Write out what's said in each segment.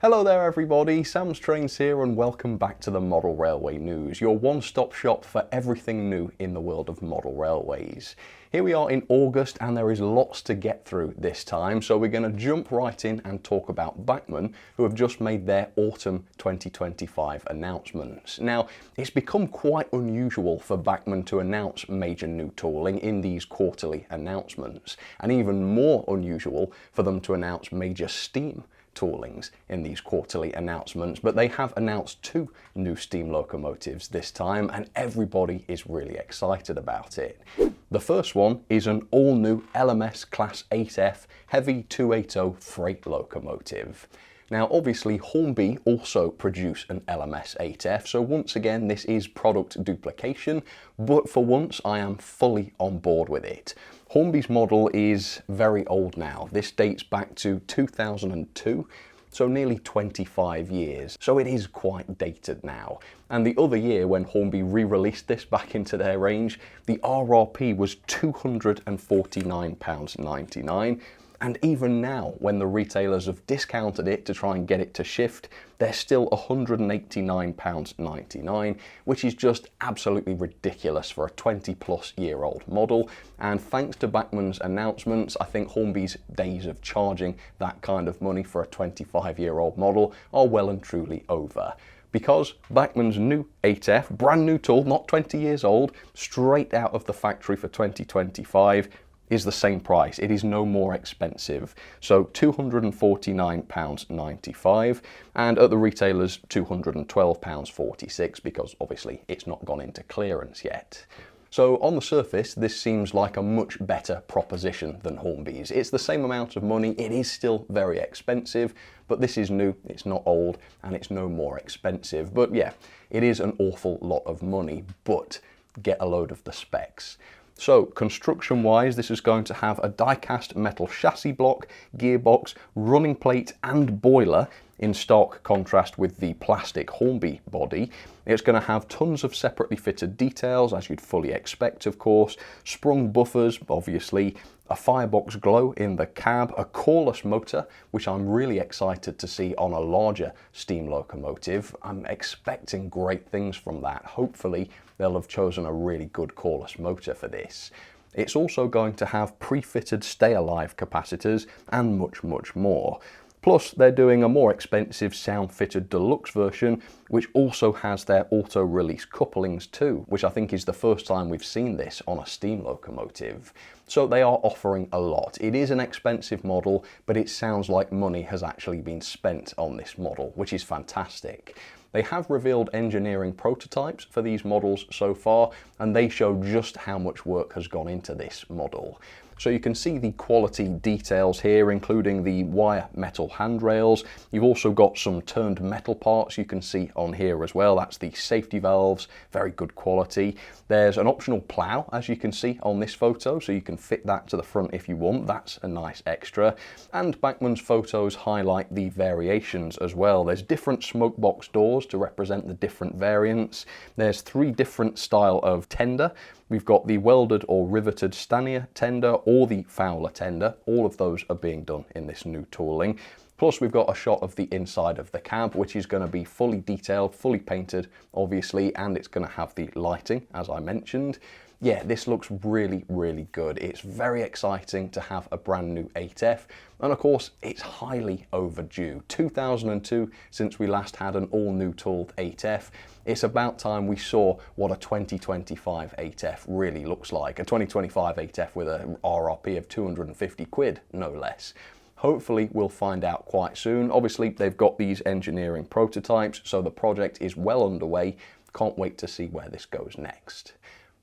Hello there everybody, Sam's Trains here and welcome back to the Model Railway News, your one-stop shop for everything new in the world of model railways. Here we are in August and there is lots to get through this time, so we're going to jump right in and talk about Bachmann, who have just made their autumn 2025 announcements. Now, it's become quite unusual for Bachmann to announce major new tooling in these quarterly announcements, and even more unusual for them to announce major steam toolings in these quarterly announcements, but they have announced 2 new steam locomotives this time and everybody is really excited about it. The first one is an all-new LMS Class 8F Heavy 280 freight locomotive. Now obviously Hornby also produce an LMS 8F, so once again this is product duplication, but for once I am fully on board with it. Hornby's model is very old now. This dates back to 2002, so nearly 25 years. So it is quite dated now. And the other year when Hornby re-released this back into their range, the RRP was £249.99. And even now, when the retailers have discounted it to try and get it to shift, they're still £189.99, which is just absolutely ridiculous for a 20-plus-year-old model. And thanks to Bachmann's announcements, I think Hornby's days of charging that kind of money for a 25-year-old model are well and truly over. Because Bachmann's new 8F, brand new tool, not 20 years old, straight out of the factory for 2025, is the same price. It is no more expensive. So £249.95 and at the retailers £212.46 because obviously it's not gone into clearance yet. So on the surface this seems like a much better proposition than Hornby's. It's the same amount of money, it is still very expensive, but this is new, it's not old and it's no more expensive. But yeah, it is an awful lot of money, but get a load of the specs. So construction wise, this is going to have a die-cast metal chassis block, gearbox, running plate and boiler in stark contrast with the plastic Hornby body. It's going to have tons of separately fitted details, as you'd fully expect of course, sprung buffers obviously, a firebox glow in the cab, a coreless motor, which I'm really excited to see on a larger steam locomotive. I'm expecting great things from that. Hopefully they'll have chosen a really good coreless motor for this. It's also going to have pre-fitted stay-alive capacitors and much, much more. Plus, they're doing a more expensive sound-fitted deluxe version, which also has their auto-release couplings too, which I think is the first time we've seen this on a steam locomotive. So they are offering a lot. It is an expensive model, but it sounds like money has actually been spent on this model, which is fantastic. They have revealed engineering prototypes for these models so far, and they show just how much work has gone into this model. So you can see the quality details here, including the wire metal handrails. You've also got some turned metal parts you can see on here as well. That's the safety valves, very good quality. There's an optional plough, as you can see on this photo, so you can fit that to the front if you want. That's a nice extra. And Bachmann's photos highlight the variations as well. There's different smoke box doors to represent the different variants. There's 3 different style of tender. We've got the welded or riveted Stanier tender or the Fowler tender. All of those are being done in this new tooling. Plus we've got a shot of the inside of the cab, which is going to be fully detailed, fully painted, obviously, and it's going to have the lighting, as I mentioned. Yeah, this looks really, really good. It's very exciting to have a brand new 8F, and of course, it's highly overdue. 2002 since we last had an all-new tooled 8F. It's about time we saw what a 2025 8F really looks like. A 2025 8F with an RRP of 250 quid, no less. Hopefully we'll find out quite soon. Obviously they've got these engineering prototypes, so the project is well underway. Can't wait to see where this goes next.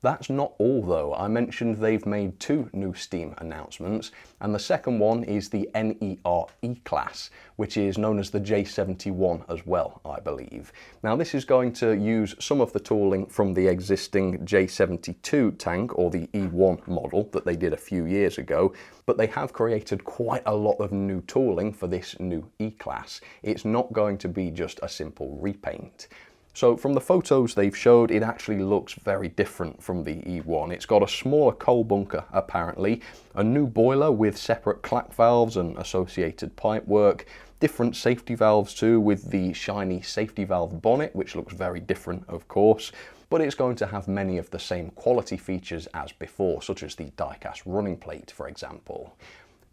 That's not all though. I mentioned they've made 2 new Steam announcements, and the second one is the NER E-Class, which is known as the J71 as well, I believe. Now this is going to use some of the tooling from the existing J72 tank, or the E1 model that they did a few years ago, but they have created quite a lot of new tooling for this new E-Class. It's not going to be just a simple repaint. So from the photos they've showed, it actually looks very different from the E1. It's got a smaller coal bunker apparently, a new boiler with separate clap valves and associated pipework, different safety valves too, with the shiny safety valve bonnet, which looks very different of course, but it's going to have many of the same quality features as before, such as the die-cast running plate for example.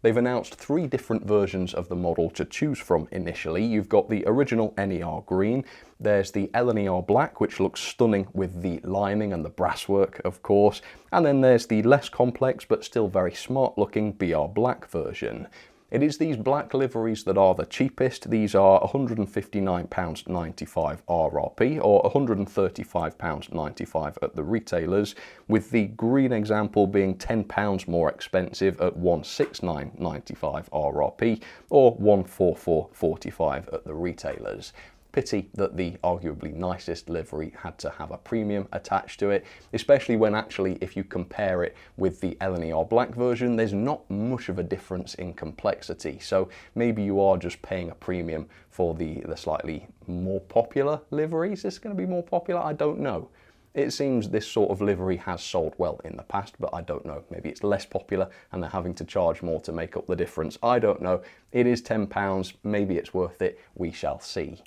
They've announced 3 different versions of the model to choose from initially. You've got the original NER green, there's the LNER black, which looks stunning with the lining and the brasswork of course, and then there's the less complex but still very smart looking BR black version. It is these black liveries that are the cheapest. These are £159.95 RRP or £135.95 at the retailers, with the green example being £10 more expensive at £169.95 RRP or £144.45 at the retailers. Pity that the arguably nicest livery had to have a premium attached to it, especially when actually if you compare it with the LNER black version, there's not much of a difference in complexity. So maybe you are just paying a premium for the slightly more popular liveries. Is it going to be more popular? I don't know. It seems this sort of livery has sold well in the past, but I don't know. Maybe it's less popular and they're having to charge more to make up the difference. I don't know. It is £10. Maybe it's worth it. We shall see.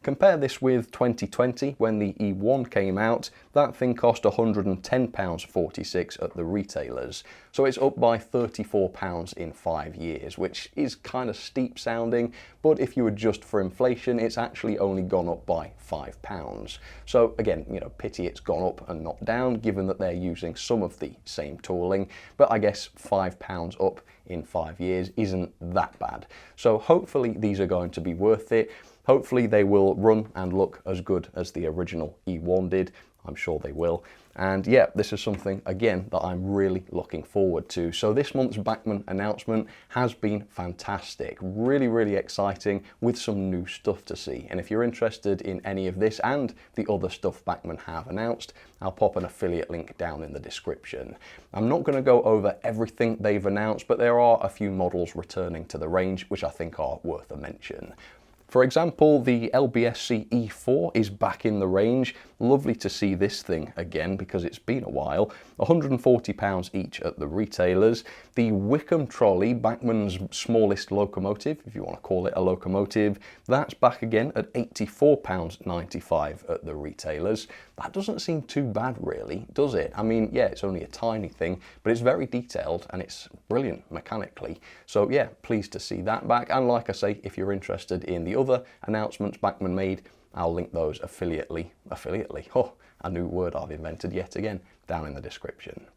Compare this with 2020 when the E1 came out. That thing cost £110.46 at the retailers. So it's up by £34 in 5 years, which is kind of steep sounding, but if you adjust for inflation, it's actually only gone up by £5. So again, you know, pity it's gone up and not down, given that they're using some of the same tooling, but I guess £5 up in 5 years isn't that bad. So hopefully these are going to be worth it. Hopefully they will run and look as good as the original E1 did. I'm sure they will. And yeah, this is something, again, that I'm really looking forward to. So this month's Bachmann announcement has been fantastic. Really, really exciting with some new stuff to see. And if you're interested in any of this and the other stuff Bachmann have announced, I'll pop an affiliate link down in the description. I'm not going to go over everything they've announced, but there are a few models returning to the range, which I think are worth a mention. For example, the LBSC E4 is back in the range. Lovely to see this thing again because it's been a while. £140 each at the retailers. The Wickham trolley, Bachmann's smallest locomotive, if you want to call it a locomotive, that's back again at £84.95 at the retailers. That doesn't seem too bad really, does it? I mean, yeah, it's only a tiny thing, but it's very detailed and it's brilliant mechanically. So yeah, pleased to see that back. And like I say, if you're interested in the other announcements Bachmann made, I'll link those affiliately, oh, a new word I've invented yet again, down in the description.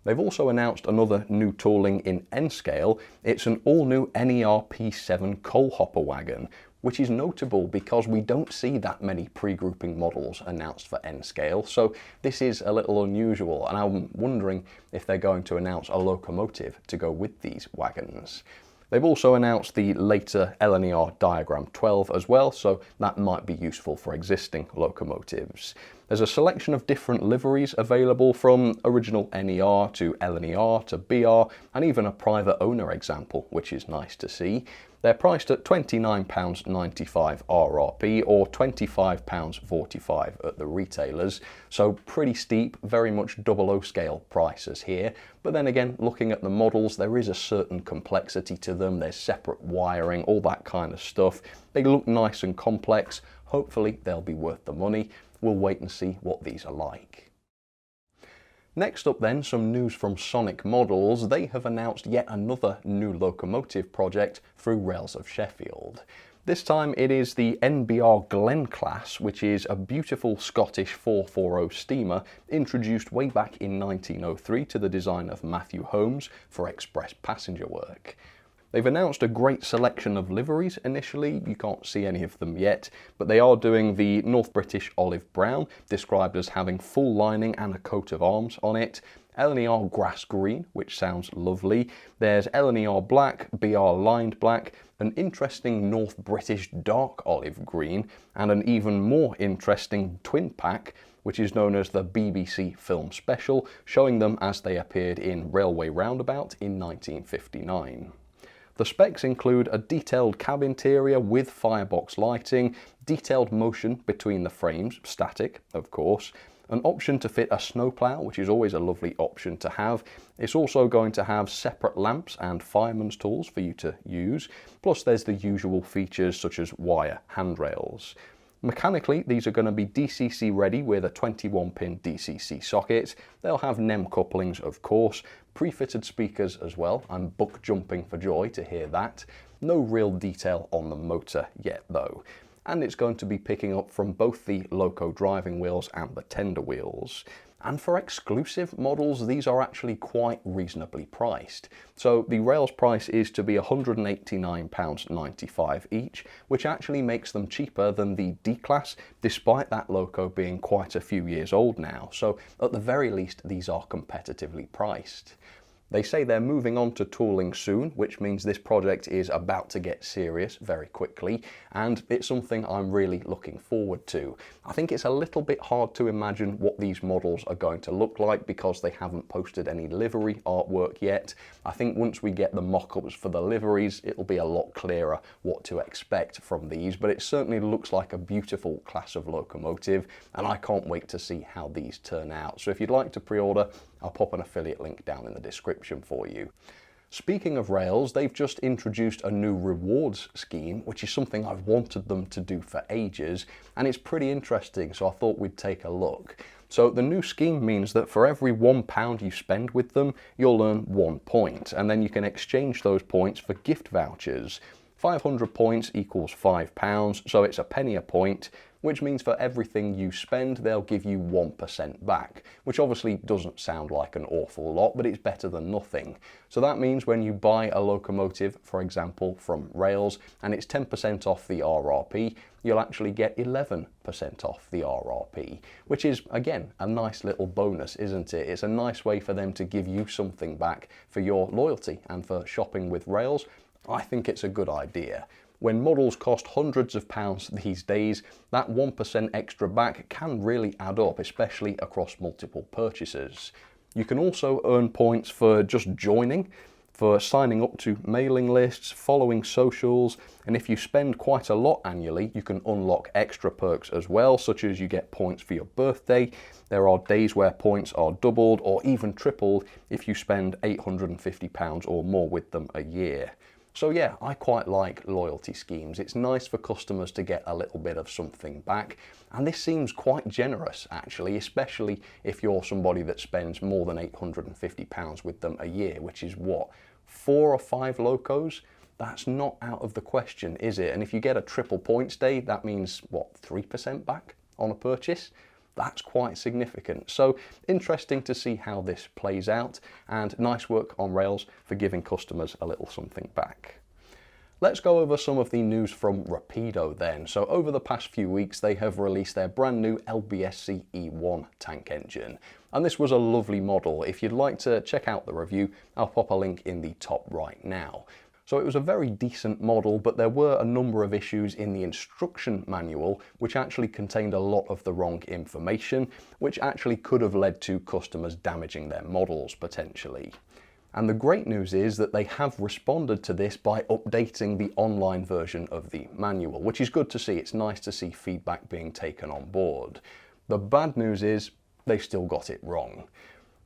They've also announced another new tooling in N-scale. It's an all-new NER P7 coal hopper wagon, which is notable because we don't see that many pre-grouping models announced for N-scale, so this is a little unusual, and I'm wondering if they're going to announce a locomotive to go with these wagons. They've also announced the later LNER Diagram 12 as well, so that might be useful for existing locomotives. There's a selection of different liveries available, from original NER to LNER to BR, and even a private owner example, which is nice to see. They're priced at £29.95 RRP or £25.45 at the retailers, so pretty steep, very much 00 scale prices here. But then again, looking at the models, there is a certain complexity to them. There's separate wiring, all that kind of stuff. They look nice and complex. Hopefully they'll be worth the money. We'll wait and see what these are like. Next up then, some news from Sonic Models. They have announced yet another new locomotive project through Rails of Sheffield. This time it is the NBR Glen class, which is a beautiful Scottish 440 steamer introduced way back in 1903 to the design of Matthew Holmes for express passenger work. They've announced a great selection of liveries initially. You can't see any of them yet, but they are doing the North British olive brown, described as having full lining and a coat of arms on it. LNER grass green, which sounds lovely. There's LNER black, BR lined black, an interesting North British dark olive green, and an even more interesting twin pack, which is known as the BBC Film Special, showing them as they appeared in Railway Roundabout in 1959. The specs include a detailed cab interior with firebox lighting, detailed motion between the frames, static of course, an option to fit a snowplow, which is always a lovely option to have. It's also going to have separate lamps and fireman's tools for you to use, plus there's the usual features such as wire handrails. Mechanically, these are going to be DCC ready with a 21-pin DCC socket. They'll have NEM couplings, of course, pre-fitted speakers as well. I'm buck jumping for joy to hear that. No real detail on the motor yet though. And it's going to be picking up from both the Loco driving wheels and the tender wheels. And for exclusive models, these are actually quite reasonably priced. So the Rails price is to be £189.95 each, which actually makes them cheaper than the D-Class, despite that Loco being quite a few years old now. So at the very least, these are competitively priced. They say they're moving on to tooling soon, which means this project is about to get serious very quickly, and it's something I'm really looking forward to. I think it's a little bit hard to imagine what these models are going to look like because they haven't posted any livery artwork yet. I think once we get the mock-ups for the liveries, it'll be a lot clearer what to expect from these, but it certainly looks like a beautiful class of locomotive, and I can't wait to see how these turn out. So if you'd like to pre-order, I'll pop an affiliate link down in the description for you. Speaking of Rails, they've just introduced a new rewards scheme, which is something I've wanted them to do for ages, and it's pretty interesting, so I thought we'd take a look. So the new scheme means that for every £1 you spend with them, you'll earn 1 point, and then you can exchange those points for gift vouchers. 500 points equals £5, so it's a penny a point, which means for everything you spend, they'll give you 1% back, which obviously doesn't sound like an awful lot, but it's better than nothing. So that means when you buy a locomotive, for example, from Rails, and it's 10% off the RRP, you'll actually get 11% off the RRP, which is, again, a nice little bonus, isn't it? It's a nice way for them to give you something back for your loyalty and for shopping with Rails. I think it's a good idea. When models cost hundreds of pounds these days, that 1% extra back can really add up, especially across multiple purchases. You can also earn points for just joining, for signing up to mailing lists, following socials, and if you spend quite a lot annually, you can unlock extra perks as well, such as you get points for your birthday. There are days where points are doubled or even tripled if you spend £850 or more with them a year. So yeah, I quite like loyalty schemes. It's nice for customers to get a little bit of something back, and this seems quite generous actually, especially if you're somebody that spends more than £850 with them a year, which is what, 4 or 5 locos? That's not out of the question, is it? And if you get a triple points day, that means what, 3% back on a purchase? That's quite significant. So interesting to see how this plays out, and nice work on Rails for giving customers a little something back. Let's go over some of the news from Rapido then. So over the past few weeks, they have released their brand new LBSC E1 tank engine. And this was a lovely model. If you'd like to check out the review, I'll pop a link in the top right now. So it was a very decent model, but there were a number of issues in the instruction manual which actually contained a lot of the wrong information, which actually could have led to customers damaging their models potentially. And the great news is that they have responded to this by updating the online version of the manual, which is good to see. It's nice to see feedback being taken on board. The bad news is they still got it wrong.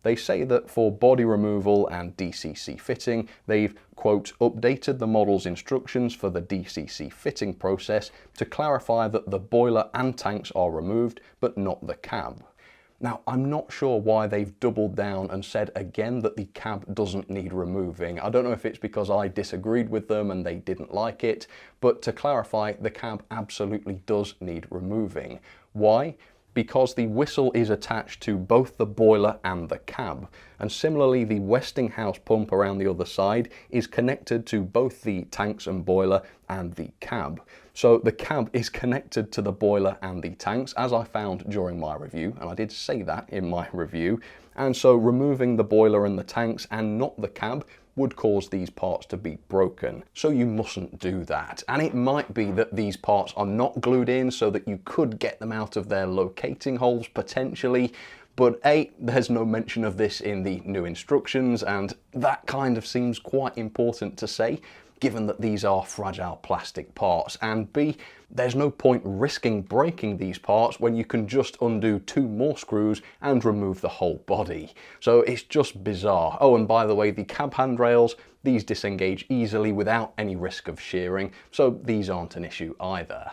They say that for body removal and DCC fitting, they've, quote, updated the model's instructions for the DCC fitting process to clarify that the boiler and tanks are removed, but not the cab. Now, I'm not sure why they've doubled down and said again that the cab doesn't need removing. I don't know if it's because I disagreed with them and they didn't like it, but to clarify, the cab absolutely does need removing. Why? because the whistle is attached to both the boiler and the cab, and similarly the Westinghouse pump around the other side is connected to both the tanks and boiler and the cab. So the cab is connected to the boiler and the tanks, as I found during my review, and I did say that in my review, and so removing the boiler and the tanks and not the cab would cause these parts to be broken. So you mustn't do that. And it might be that these parts are not glued in so that you could get them out of their locating holes potentially, but A, there's no mention of this in the new instructions, and that kind of seems quite important to say, given that these are fragile plastic parts, and B, there's no point risking breaking these parts when you can just undo 2 more screws and remove the whole body. So it's just bizarre. Oh, and by the way, the cab handrails, these disengage easily without any risk of shearing, so these aren't an issue either.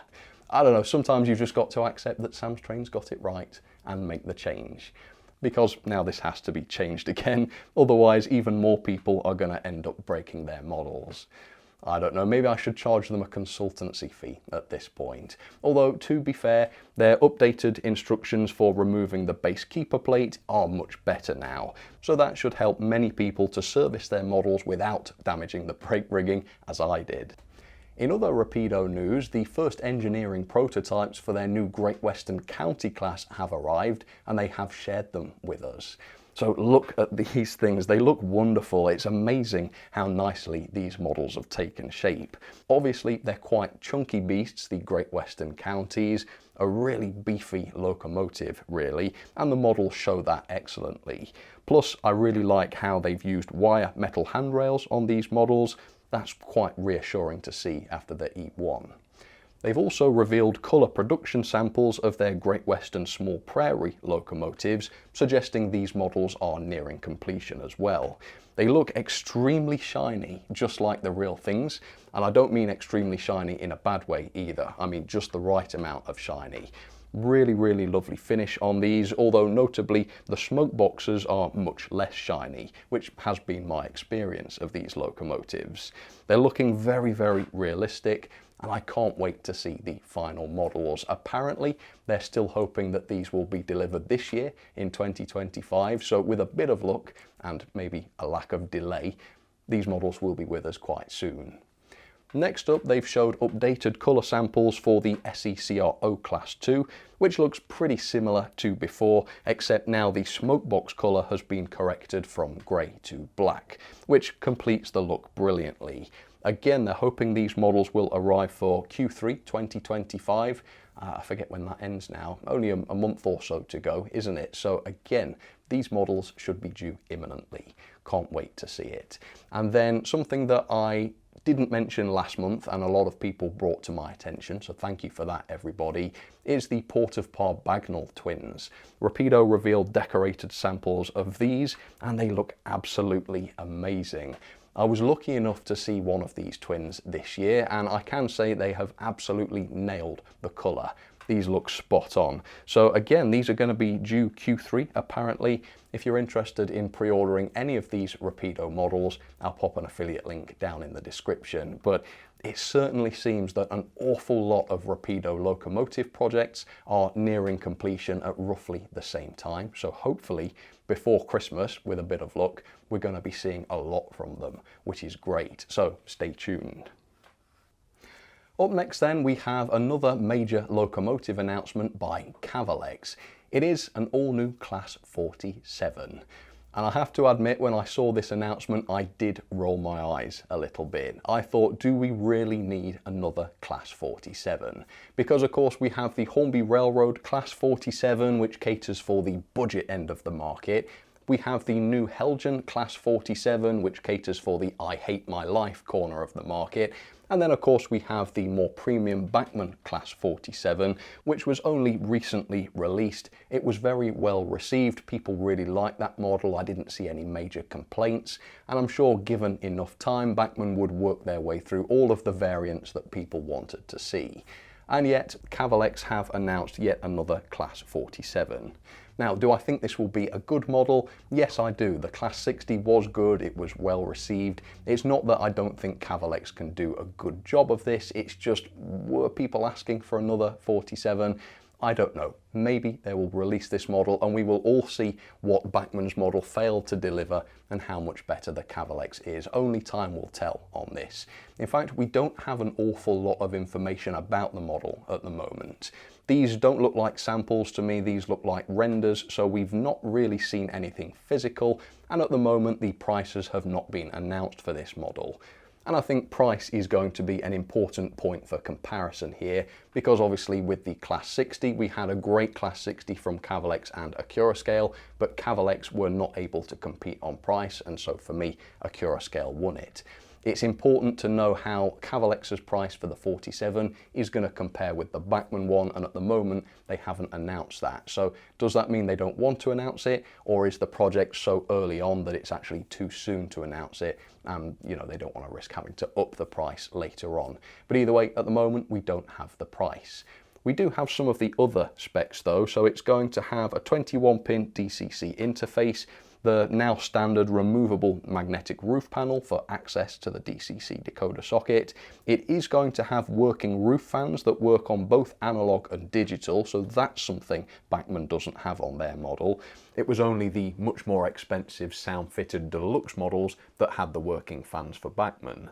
I don't know, sometimes you've just got to accept that Sam's Train's got it right and make the change. Because now this has to be changed again, otherwise even more people are going to end up breaking their models. I don't know, maybe I should charge them a consultancy fee at this point. Although, to be fair, their updated instructions for removing the base keeper plate are much better now, so that should help many people to service their models without damaging the brake rigging, as I did. In other Rapido news, the first engineering prototypes for their new Great Western County class have arrived, and they have shared them with us. So look at these things, they look wonderful. It's amazing how nicely these models have taken shape. Obviously, they're quite chunky beasts, the Great Western Counties, a really beefy locomotive, really, and the models show that excellently. Plus, I really like how they've used wire metal handrails on these models. That's quite reassuring to see after the E1. They've also revealed colour production samples of their Great Western Small Prairie locomotives, suggesting these models are nearing completion as well. They look extremely shiny, just like the real things, and I don't mean extremely shiny in a bad way either, I mean just the right amount of shiny. Really, really lovely finish on these, although notably the smoke boxes are much less shiny, which has been my experience of these locomotives. They're looking very, very realistic, and I can't wait to see the final models. Apparently, they're still hoping that these will be delivered this year in 2025, so with a bit of luck and maybe a lack of delay, these models will be with us quite soon. Next up, they've showed updated colour samples for the SECRO Class 2, which looks pretty similar to before, except now the smokebox colour has been corrected from grey to black, which completes the look brilliantly. Again, they're hoping these models will arrive for Q3 2025. I forget when that ends now. Only a month or so to go, isn't it? So again, these models should be due imminently. Can't wait to see it. And then something that I didn't mention last month and a lot of people brought to my attention, so thank you for that everybody, is the Port of Par Bagnall twins. Rapido revealed decorated samples of these and they look absolutely amazing. I was lucky enough to see one of these twins this year and I can say they have absolutely nailed the colour. These look spot on. So again, these are going to be due Q3 apparently. If you're interested in pre-ordering any of these Rapido models, I'll pop an affiliate link down in the description. But it certainly seems that an awful lot of Rapido locomotive projects are nearing completion at roughly the same time. So hopefully before Christmas, with a bit of luck, we're going to be seeing a lot from them, which is great. So stay tuned. Up next then, we have another major locomotive announcement by Cavalex. It is an all-new Class 47. And I have to admit, when I saw this announcement, I did roll my eyes a little bit. I thought, do we really need another Class 47? Because of course we have the Hornby Railroad Class 47, which caters for the budget end of the market. We have the new Helgen Class 47, which caters for the I hate my life corner of the market. And then of course we have the more premium Bachmann Class 47, which was only recently released. It was very well received, people really liked that model, I didn't see any major complaints, and I'm sure given enough time, Bachmann would work their way through all of the variants that people wanted to see. And yet, Cavalex have announced yet another Class 47. Now, do I think this will be a good model? Yes, I do. The Class 60 was good, it was well received. It's not that I don't think Cavalex can do a good job of this, it's just, were people asking for another 47? I don't know. Maybe they will release this model and we will all see what Bachmann's model failed to deliver and how much better the Cavalex is. Only time will tell on this. In fact, we don't have an awful lot of information about the model at the moment. These don't look like samples to me, these look like renders, so we've not really seen anything physical, and at the moment the prices have not been announced for this model. And I think price is going to be an important point for comparison here, because obviously with the Class 60, we had a great Class 60 from Cavalex and Accurascale, but Cavalex were not able to compete on price, and so for me, Accurascale won it. It's important to know how Cavalex's price for the 47 is going to compare with the Bachmann one, and at the moment they haven't announced that. So does that mean they don't want to announce it, or is the project so early on that it's actually too soon to announce it, and they don't want to risk having to up the price later on? But either way, at the moment we don't have the price. We do have some of the other specs though, so it's going to have a 21-pin DCC interface, the now standard removable magnetic roof panel for access to the DCC decoder socket. It is going to have working roof fans that work on both analog and digital, so that's something Bachmann doesn't have on their model. It was only the much more expensive sound-fitted deluxe models that had the working fans for Bachmann.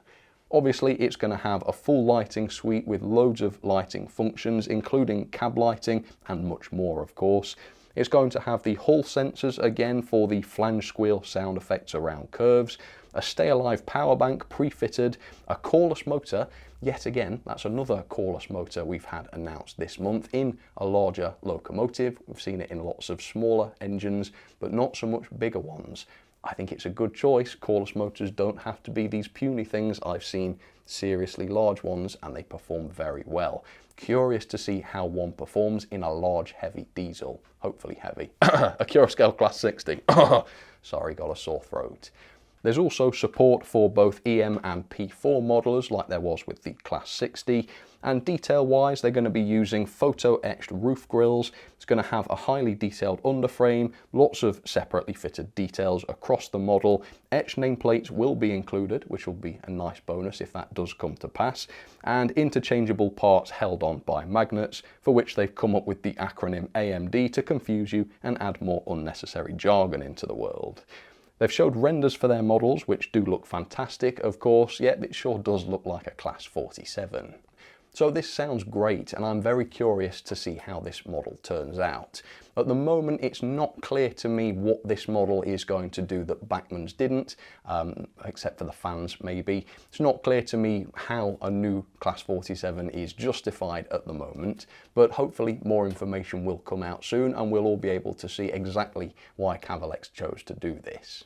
Obviously, it's going to have a full lighting suite with loads of lighting functions, including cab lighting and much more, of course. It's going to have the Hall sensors again for the flange squeal sound effects around curves, a Stay Alive power bank pre-fitted, a cordless motor. Yet again, that's another cordless motor we've had announced this month in a larger locomotive. We've seen it in lots of smaller engines, but not so much bigger ones. I think it's a good choice. Cordless motors don't have to be these puny things. I've seen seriously large ones and they perform very well. Curious to see how one performs in a large, heavy diesel. Hopefully heavy. Accurascale Class 60. Sorry, got a sore throat. There's also support for both EM and P4 modelers like there was with the Class 60, and detail-wise they're going to be using photo-etched roof grills. It's going to have a highly detailed underframe, lots of separately fitted details across the model. Etched nameplates will be included, which will be a nice bonus if that does come to pass, and interchangeable parts held on by magnets, for which they've come up with the acronym AMD to confuse you and add more unnecessary jargon into the world. They've showed renders for their models, which do look fantastic, of course, yet it sure does look like a Class 47. So this sounds great, and I'm very curious to see how this model turns out. At the moment, it's not clear to me what this model is going to do that Bachmann's didn't, except for the fans maybe. It's not clear to me how a new Class 47 is justified at the moment, but hopefully more information will come out soon and we'll all be able to see exactly why Cavalex chose to do this.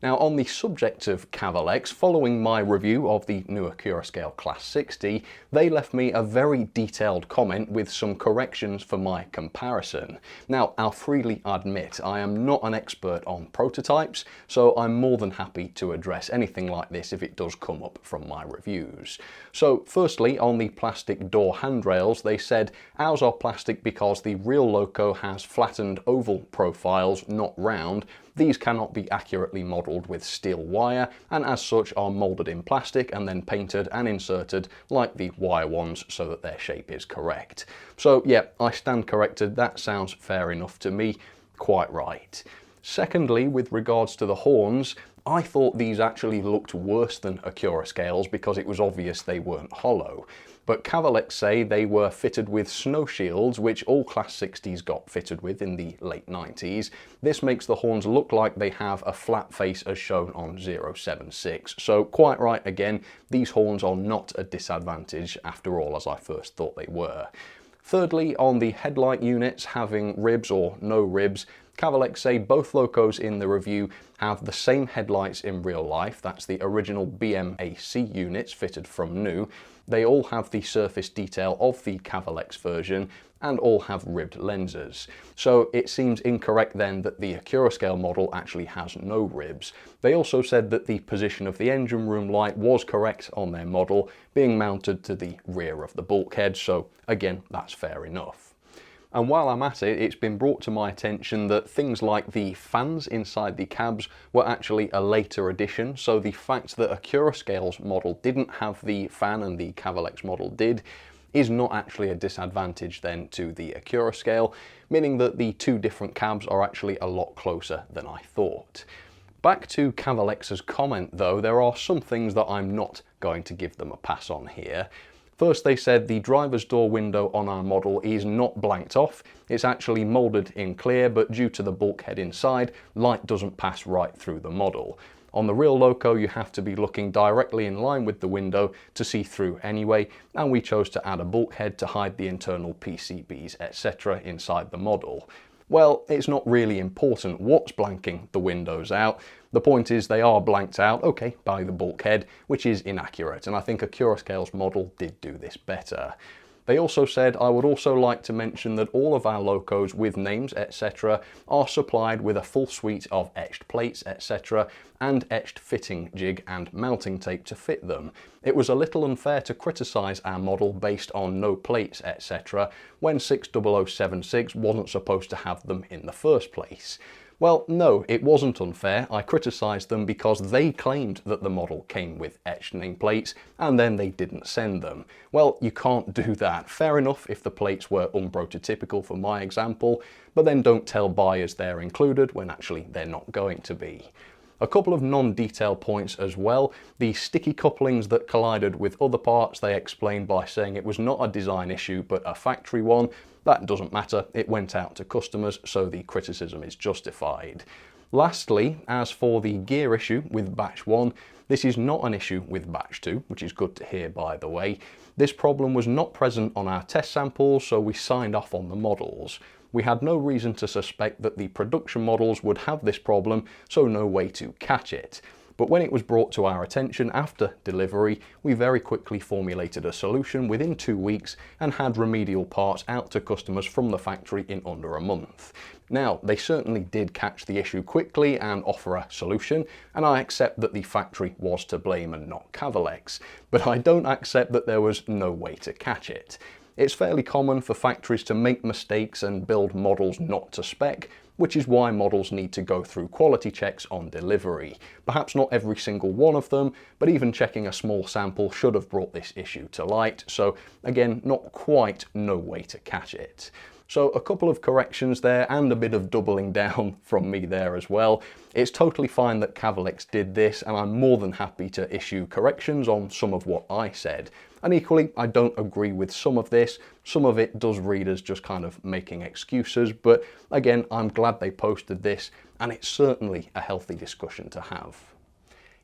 Now, on the subject of Cavalex, following my review of the new Accurascale Class 60, they left me a very detailed comment with some corrections for my comparison. Now, I'll freely admit I am not an expert on prototypes, so I'm more than happy to address anything like this if it does come up from my reviews. So, firstly, on the plastic door handrails, they said, ours are plastic because the real loco has flattened oval profiles, not round. These cannot be accurately modelled with steel wire, and as such are moulded in plastic and then painted and inserted like the wire ones so that their shape is correct. So yeah, I stand corrected. That sounds fair enough to me. Quite right. Secondly, with regards to the horns, I thought these actually looked worse than Accurascale's because it was obvious they weren't hollow. But Cavalex say they were fitted with snow shields, which all Class 60s got fitted with in the late 90s. This makes the horns look like they have a flat face as shown on 076. So quite right again, these horns are not a disadvantage after all, as I first thought they were. Thirdly, on the headlight units having ribs or no ribs, Cavalex say both locos in the review have the same headlights in real life. That's the original BMAC units fitted from new. They all have the surface detail of the Cavalex version and all have ribbed lenses. So it seems incorrect then that the Accurascale model actually has no ribs. They also said that the position of the engine room light was correct on their model, being mounted to the rear of the bulkhead, so again, that's fair enough. And while I'm at it, it's been brought to my attention that things like the fans inside the cabs were actually a later addition, so the fact that Accurascale's model didn't have the fan and the Cavalex model did is not actually a disadvantage then to the Acura scale, meaning that the two different cabs are actually a lot closer than I thought. Back to Cavalex's comment though, there are some things that I'm not going to give them a pass on here. First, they said the driver's door window on our model is not blanked off, it's actually moulded in clear, but due to the bulkhead inside, light doesn't pass right through the model. On the real Loco, you have to be looking directly in line with the window to see through anyway, and we chose to add a bulkhead to hide the internal PCBs, etc. inside the model. Well, it's not really important what's blanking the windows out. The point is they are blanked out, okay, by the bulkhead, which is inaccurate, and I think Acura Scale's model did do this better. They also said, I would also like to mention that all of our Locos with names, etc. are supplied with a full suite of etched plates, etc. and etched fitting jig and mounting tape to fit them. It was a little unfair to criticise our model based on no plates, etc. when 60076 wasn't supposed to have them in the first place. Well, no, it wasn't unfair. I criticised them because they claimed that the model came with etched nameplates and then they didn't send them. Well, you can't do that. Fair enough if the plates were unprototypical for my example, but then don't tell buyers they're included when actually they're not going to be. A couple of non-detail points as well. The sticky couplings that collided with other parts, they explained by saying it was not a design issue but a factory one. That doesn't matter, it went out to customers, so the criticism is justified. Lastly, as for the gear issue with batch 1, this is not an issue with batch 2, which is good to hear by the way. This problem was not present on our test samples, so we signed off on the models. We had no reason to suspect that the production models would have this problem, so no way to catch it. But when it was brought to our attention after delivery, we very quickly formulated a solution within 2 weeks and had remedial parts out to customers from the factory in under a month. Now, they certainly did catch the issue quickly and offer a solution, and I accept that the factory was to blame and not Cavalex, but I don't accept that there was no way to catch it. It's fairly common for factories to make mistakes and build models not to spec, which is why models need to go through quality checks on delivery. Perhaps not every single one of them, but even checking a small sample should have brought this issue to light, so again, not quite no way to catch it. So a couple of corrections there and a bit of doubling down from me there as well. It's totally fine that Cavalex did this, and I'm more than happy to issue corrections on some of what I said. And equally, I don't agree with some of this. Some of it does read as just kind of making excuses, but again, I'm glad they posted this, and it's certainly a healthy discussion to have.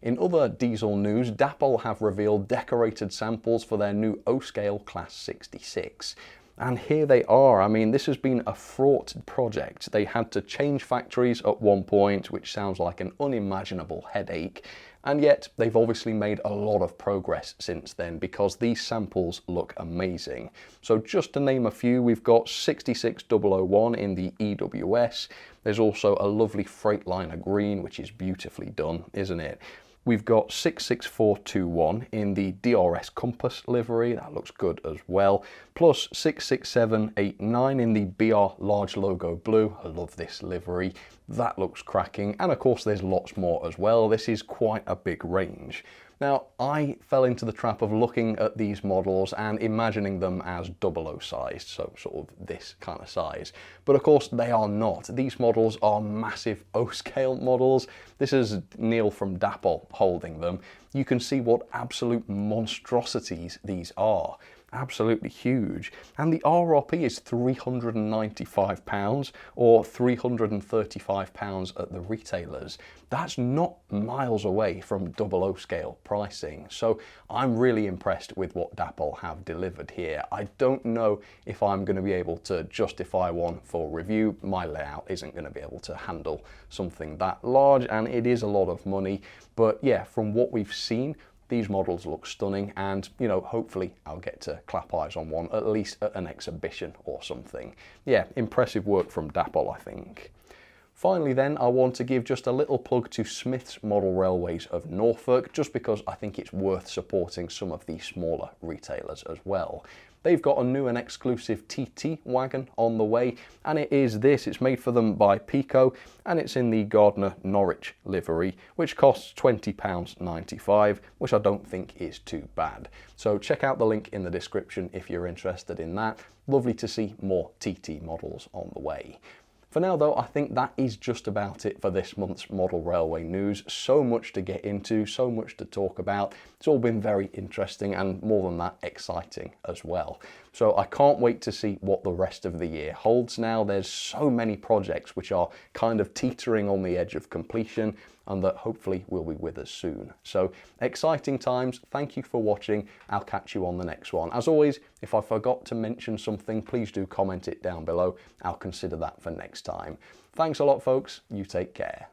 In other diesel news, Dapol have revealed decorated samples for their new O-Scale Class 66. And here they are. I mean, this has been a fraught project. They had to change factories at one point, which sounds like an unimaginable headache. And yet they've obviously made a lot of progress since then because these samples look amazing. So just to name a few, we've got 66001 in the EWS. There's also a lovely Freightliner green, which is beautifully done, isn't it? We've got 66421 in the DRS Compass livery, that looks good as well, plus 66789 in the BR Large Logo Blue, I love this livery, that looks cracking, and of course there's lots more as well. This is quite a big range. Now, I fell into the trap of looking at these models and imagining them as 00 sized, so sort of this kind of size. But of course they are not. These models are massive O-scale models. This is Neil from Dapol holding them. You can see what absolute monstrosities these are. Absolutely huge. And the RRP is £395 or £335 at the retailers. That's not miles away from 00 scale pricing. So I'm really impressed with what Dapol have delivered here. I don't know if I'm going to be able to justify one for review. My layout isn't going to be able to handle something that large, and it is a lot of money. But yeah, from what we've seen, these models look stunning, and you know, hopefully I'll get to clap eyes on one, at least at an exhibition or something. Yeah, impressive work from Dapol, I think. Finally then, I want to give just a little plug to Smith's Model Railways of Norfolk, just because I think it's worth supporting some of the smaller retailers as well. they've got a new and exclusive TT wagon on the way, and it is this. It's made for them by Pico, and it's in the Gardner Norwich livery, which costs £20.95, which I don't think is too bad. So check out the link in the description if you're interested in that. Lovely to see more TT models on the way. For now though, I think that is just about it for this month's model railway news. So much to get into, so much to talk about. It's all been very interesting and, more than that, exciting as well. So I can't wait to see what the rest of the year holds now. There's so many projects which are kind of teetering on the edge of completion and that hopefully will be with us soon. So exciting times. Thank you for watching. I'll catch you on the next one. As always, if I forgot to mention something, please do comment it down below. I'll consider that for next time. Thanks a lot, folks. You take care.